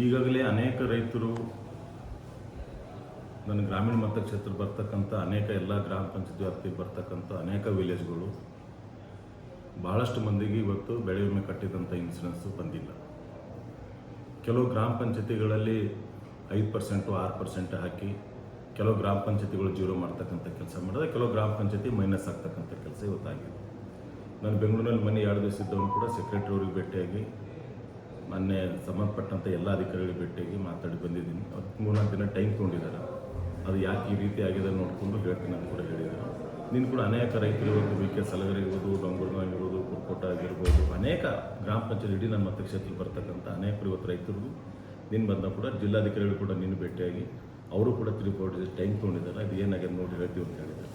ಈಗಾಗಲೇ ಅನೇಕ ರೈತರು ನನ್ನ ಗ್ರಾಮೀಣ ಮತಕ್ಷೇತ್ರ ಬರ್ತಕ್ಕಂಥ ಅನೇಕ ಎಲ್ಲ ಗ್ರಾಮ ಪಂಚಾಯತ್ ವ್ಯಾಪ್ತಿಗೆ ಬರ್ತಕ್ಕಂಥ ಅನೇಕ ವಿಲೇಜ್ಗಳು ಭಾಳಷ್ಟು ಮಂದಿಗೆ ಇವತ್ತು ಬೆಳೆ ವಿಮೆ ಕಟ್ಟಿದಂಥ ಇನ್ಸೂರೆನ್ಸು ಬಂದಿಲ್ಲ. ಕೆಲವು ಗ್ರಾಮ ಪಂಚಾಯತಿಗಳಲ್ಲಿ 5% 6% ಹಾಕಿ ಕೆಲವು ಗ್ರಾಮ ಪಂಚಾಯತಿಗಳು ಜೀರೋ ಮಾಡ್ತಕ್ಕಂಥ ಕೆಲಸ ಮಾಡಿದ್ರೆ, ಕೆಲವು ಗ್ರಾಮ ಪಂಚಾಯತಿ ಮೈನಸ್ ಆಗ್ತಕ್ಕಂಥ ಕೆಲಸ ಇವತ್ತಾಗಿದೆ. ನಾನು ಬೆಂಗಳೂರಿನಲ್ಲಿ ಮನೆ 2 ದಿವಸ ಇದ್ದವನು ಕೂಡ ಸೆಕ್ರೆಟರಿ ಅವ್ರಿಗೆ ಭೇಟಿಯಾಗಿ ಮೊನ್ನೆ ಸಂಬಂಧಪಟ್ಟಂಥ ಎಲ್ಲ ಅಧಿಕಾರಿಗಳಿಗೆ ಭೇಟಿಯಾಗಿ ಮಾತಾಡಿ ಬಂದಿದ್ದೀನಿ. 3-4 ದಿನ ಟೈಮ್ ತೊಗೊಂಡಿದ್ದಾರೆ. ಅದು ಯಾಕೆ ಈ ರೀತಿ ಆಗಿದೆ ನೋಡಿಕೊಂಡು ಹೇಳ್ತೀನಿ ಅಂತ ಕೂಡ ಹೇಳಿದ್ದಾರೆ. ನೀನು ಕೂಡ ಅನೇಕ ರೈತರು ಇವತ್ತು ವಿ ಕೆ ಸಲಗರೆ ಇರ್ಬೋದು, ಡೊಂಗೂರ್ನ ಆಗಿರ್ಬೋದು, ಕುರ್ಕೋಟ ಆಗಿರ್ಬೋದು, ಅನೇಕ ಗ್ರಾಮ ಪಂಚಾಯತ್ ಇಡೀ ನನ್ನ ಮತಕ್ಷೇತ್ರದಲ್ಲಿ ಬರ್ತಕ್ಕಂಥ ಅನೇಕರು ಇವತ್ತು ರೈತರು ನೀನು ಬಂದ ಕೂಡ ಜಿಲ್ಲಾಧಿಕಾರಿಗಳು ಕೂಡ ನೀನು ಭೇಟಿಯಾಗಿ ಅವರು ಕೂಡ 3-4 ಡೇಸ್ ಟೈಮ್ ತೊಗೊಂಡಿದ್ದಾರೆ. ಅದು ಏನಾಗಿದೆ ನೋಡಿ ಹೇಳ್ತೀವಿ ಅಂತ ಹೇಳಿದ್ದಾರೆ.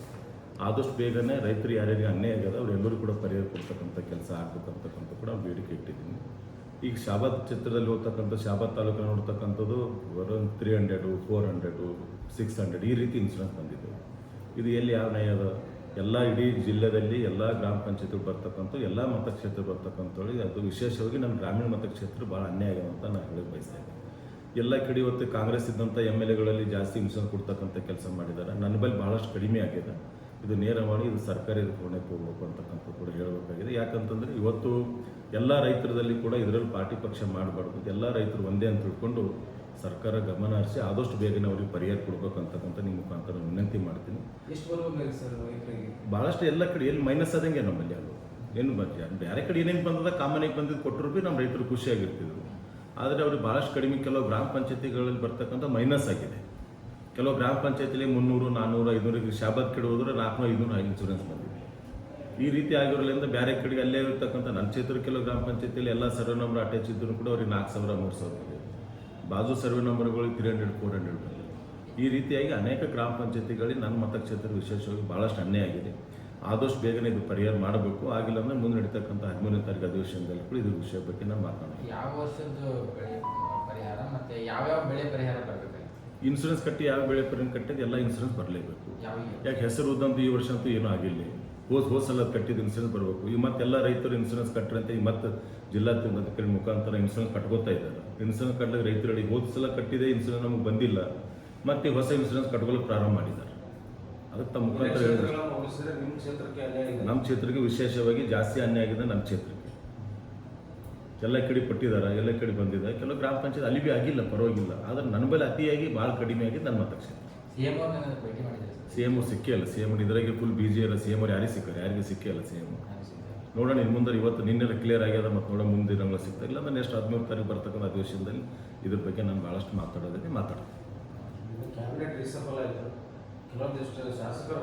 ಆದಷ್ಟು ಬೇಗನೆ ರೈತರು ಯಾರ್ಯಾರಿಗೆ ಅನ್ಯಾಯ ಆಗ್ಯದ ಅವರೆಲ್ಲರೂ ಕೂಡ ಪರಿಹಾರ ಕೊಡ್ತಕ್ಕಂಥ ಕೆಲಸ ಆಗ್ಬೇಕಂತಕ್ಕಂಥ ಕೂಡ ಬೇಡಿಕೆ ಇಟ್ಟಿದ್ದೀನಿ. ಈಗ ಶಾಬಾದ್ ಕ್ಷೇತ್ರದಲ್ಲಿ ಹೋಗ್ತಕ್ಕಂಥ ಶಾಬಾದ್ ತಾಲೂಕಿನ ನೋಡ್ತಕ್ಕಂಥದ್ದು 300, 400, 600 ಈ ರೀತಿ ಇನ್ಸೂರೆನ್ಸ್ ಬಂದಿದೆ. ಇದು ಎಲ್ಲಿ ಯಾವ ನ್ಯಾಯ ಅದ? ಎಲ್ಲ ಇಡೀ ಜಿಲ್ಲೆಯಲ್ಲಿ ಎಲ್ಲ ಗ್ರಾಮ ಪಂಚಾಯತ್ಗಳು ಬರ್ತಕ್ಕಂಥ ಎಲ್ಲ ಮತಕ್ಷೇತ್ರ ಬರ್ತಕ್ಕಂಥವ್ರಿಗೆ ಅದು ವಿಶೇಷವಾಗಿ ನನ್ನ ಗ್ರಾಮೀಣ ಮತಕ್ಷೇತ್ರ ಭಾಳ ಅನ್ಯಾಯ ಆಗಿದೆ ಅಂತ ನಾನು ಹೇಳಕ್ಕೆ ಬಯಸ್ತಾ ಇದ್ದೀನಿ. ಎಲ್ಲ ಕಡೆ ಇವತ್ತು ಕಾಂಗ್ರೆಸ್ ಇದ್ದಂಥ MLAಗಳಲ್ಲಿ ಜಾಸ್ತಿ ಇನ್ಸೂರೆನ್ಸ್ ಕೊಡ್ತಕ್ಕಂಥ ಕೆಲಸ ಮಾಡಿದ್ದಾರೆ. ನನ್ನ ಬಳಿ ಭಾಳಷ್ಟು ಕಡಿಮೆ ಆಗಿದೆ. ಇದು ನೇರವಾಗಿ ಇದು ಸರ್ಕಾರಿ ಹೊಣೆಗೆ ಹೋಗ್ಬೇಕು ಅಂತಕ್ಕಂಥ ಕೂಡ ಹೇಳಬೇಕಾಗಿದೆ. ಯಾಕಂತಂದರೆ ಇವತ್ತು ಎಲ್ಲ ರೈತರದಲ್ಲಿ ಕೂಡ ಇದರಲ್ಲಿ ಪಾರ್ಟಿ ಪಕ್ಷ ಮಾಡಬಾರ್ದು. ಎಲ್ಲ ರೈತರು ಒಂದೇ ಅಂತ ತಿಳ್ಕೊಂಡು ಸರ್ಕಾರ ಗಮನ ಹರಿಸಿ ಆದಷ್ಟು ಬೇಗನೆ ಅವ್ರಿಗೆ ಪರಿಹಾರ ಕೊಡಬೇಕು ಅಂತಕ್ಕಂಥ ನಿಮ್ಮ ಮುಖಾಂತರ ವಿನಂತಿ ಮಾಡ್ತೀನಿ. ಭಾಳಷ್ಟು ಎಲ್ಲ ಕಡೆ ಎಲ್ಲಿ ಮೈನಸ್ ಆದಂಗೆ ನಮ್ಮಲ್ಲಿ ಅದು ಏನು ಬೇರೆ ಕಡೆ ಏನೇನು ಬಂದದ ಕಾಮನಿಗೆ ಬಂದಿದ್ದು ಕೊಟ್ಟರು ಭೀ ನಮ್ಮ ರೈತರು ಖುಷಿಯಾಗಿರ್ತಿದ್ರು. ಆದರೆ ಅವ್ರಿಗೆ ಭಾಳಷ್ಟು ಕಡಿಮೆ ಕೆಲವು ಗ್ರಾಮ ಪಂಚಾಯತಿಗಳಲ್ಲಿ ಬರ್ತಕ್ಕಂಥ ಮೈನಸ್ ಆಗಿದೆ. ಕೆಲವು ಗ್ರಾಮ ಪಂಚಾಯತಿಲಿ 300, 400, 500 ಶಾಬಾದ್ ಕಡೆ ಹೋದ್ರೆ 400, 500 ಇನ್ಸೂರೆನ್ಸ್ ಬಂದಿದೆ. ಈ ರೀತಿ ಆಗಿರೋದ್ರಿಂದ ಬೇರೆ ಕಡೆಗೆ ಅಲ್ಲೇ ಇರ್ತಕ್ಕಂಥ ನನ್ನ ಕ್ಷೇತ್ರ ಕೆಲವು ಗ್ರಾಮ ಪಂಚಾಯತಿಯಲ್ಲಿ ಎಲ್ಲ ಸರ್ವೆ ನಂಬರ್ ಅಟ್ಯಾಚ್ ಇದ್ದರೂ ಕೂಡ ಅವ್ರಿಗೆ 4,000, 3,000 ಬಂದಿದೆ. ಬಾಜು ಸರ್ವೆ ನಂಬರ್ಗಳಿಗೆ 300, 400 ಬಂದಿದೆ. ಈ ರೀತಿಯಾಗಿ ಅನೇಕ ಗ್ರಾಮ ಪಂಚಾಯತಿಗಳಿಗೆ ನನ್ನ ಮತಕ್ಷೇತ್ರ ವಿಶೇಷವಾಗಿ ಭಾಳಷ್ಟು ಅನ್ಯಾಯ ಆಗಿದೆ. ಆದಷ್ಟು ಬೇಗನೆ ಇದು ಪರಿಹಾರ ಮಾಡಬೇಕು. ಆಗಿಲ್ಲ ಅಂದರೆ ಮುಂದೆ ನಡೀತಕ್ಕಂಥ 13ನೇ ತಾರೀಕು ಅಧಿವೇಶನದಲ್ಲಿ ಕೂಡ ಇದ್ರ ವಿಷಯ ಬಗ್ಗೆ ನಾನು ಮಾತನಾಡ್ತೀನಿ. ಯಾವ ವರ್ಷದ ಬೆಳೆ ಪರಿಹಾರ ಮತ್ತು ಯಾವ್ಯಾವ ಬೆಳೆ ಪರಿಹಾರ ಬರಬೇಕು? ಇನ್ಸೂರೆನ್ಸ್ ಕಟ್ಟಿ ಯಾವ ಬೆಳೆ ಪರಿಹಾರ ಕಟ್ಟಿದ್ದು ಎಲ್ಲ ಇನ್ಸೂರೆನ್ಸ್ ಬರಲೇಬೇಕು. ಯಾಕೆ ಹೆಸರು ಉದ್ದಂತೂ ಈ ವರ್ಷ ಅಂತೂ ಏನೂ ಆಗಿಲ್ಲ. ಹೋದ ಸಲ ಕಟ್ಟಿದ್ದು ಇನ್ಸೂರೆನ್ಸ್ ಬರಬೇಕು. ಈಗ ಮತ್ತೆಲ್ಲ ರೈತರು ಇನ್ಸೂರೆನ್ಸ್ ಕಟ್ಟರಂತೆ ಈಗ ಮತ್ತೆ ಜಿಲ್ಲಾಧಿಕಾರಿ ಮುಖಾಂತರ ಇನ್ಸೂರೆನ್ಸ್ ಕಟ್ಕೋತಾ ಇದ್ದಾರೆ. ಇನ್ಸೂರೆನ್ಸ್ ಕಟ್ಟಲಿಕ್ಕೆ ರೈತರಲ್ಲಿ ಹೋದ ಸಲ ಕಟ್ಟಿದೆ ಇನ್ಸೂರೆನ್ಸ್ ನಮಗೆ ಬಂದಿಲ್ಲ, ಮತ್ತೆ ಹೊಸ ಇನ್ಸೂರೆನ್ಸ್ ಕಟ್ಕೊಳ್ಳೋಕೆ ಪ್ರಾರಂಭ ಮಾಡಿದ್ದಾರೆ. ಅದಕ್ಕೆ ತಮ್ಮ ಮುಖಾಂತರ ನಮ್ಮ ಕ್ಷೇತ್ರಕ್ಕೆ ವಿಶೇಷವಾಗಿ ಜಾಸ್ತಿ ಅನ್ಯಾಯ ಆಗಿದೆ. ನಮ್ಮ ಕ್ಷೇತ್ರಕ್ಕೆ ಎಲ್ಲ ಕಡೆ ಪಟ್ಟಿದ್ದಾರೆ, ಎಲ್ಲ ಕಡೆ ಬಂದಿದೆ. ಕೆಲವು ಗ್ರಾಮ ಪಂಚಾಯತ್ ಅಲ್ಲಿ ಭೀ ಆಗಿಲ್ಲ, ಪರವಾಗಿಲ್ಲ. ಆದರೆ ನನ್ನ ಬಳಿ ಅತಿಯಾಗಿ ಭಾಳ ಕಡಿಮೆ ಆಗಿದೆ ನನ್ನ ಮತಕ್ಷೇತ್ರ. CM ಸಿಕ್ಕೇ ಇಲ್ಲ. CM ಇದ್ರಾಗೆ ಫುಲ್ ಬಿಜಿ ಇಲ್ಲ. CM ಅವ್ರು ಯಾರಿಗೆ ಸಿಕ್ಕಾರೆ? ಯಾರಿಗೆ ಸಿಕ್ಕೇ ಇಲ್ಲ CM. ನೋಡೋಣ ಇನ್ನು ಮುಂದೆ ಇವತ್ತು ನಿನ್ನೆ ಕ್ಲಿಯರ್ ಆಗ್ಯದ, ಮತ್ತು ನೋಡೋಣ ಮುಂದೆ ನಮ್ಗೆ ಸಿಗ್ತಾ ಇಲ್ಲ. ನಾನು ನೆಕ್ಸ್ಟ್ 13ನೇ ತಾರೀಕು ಬರ್ತಕ್ಕಂಥ ಅಧಿವೇಶನದಲ್ಲಿ ಇದ್ರ ಬಗ್ಗೆ ನಾನು ಭಾಳಷ್ಟು ಮಾತಾಡೋದಕ್ಕೆ ಮಾತಾಡ್ತೀನಿ. ಕ್ಯಾಬಿನೆಟ್ ರಿಸಫಲ್ ಆಯಿತು. ಕೆಲವೊಂದಿಷ್ಟು ಶಾಸಕರು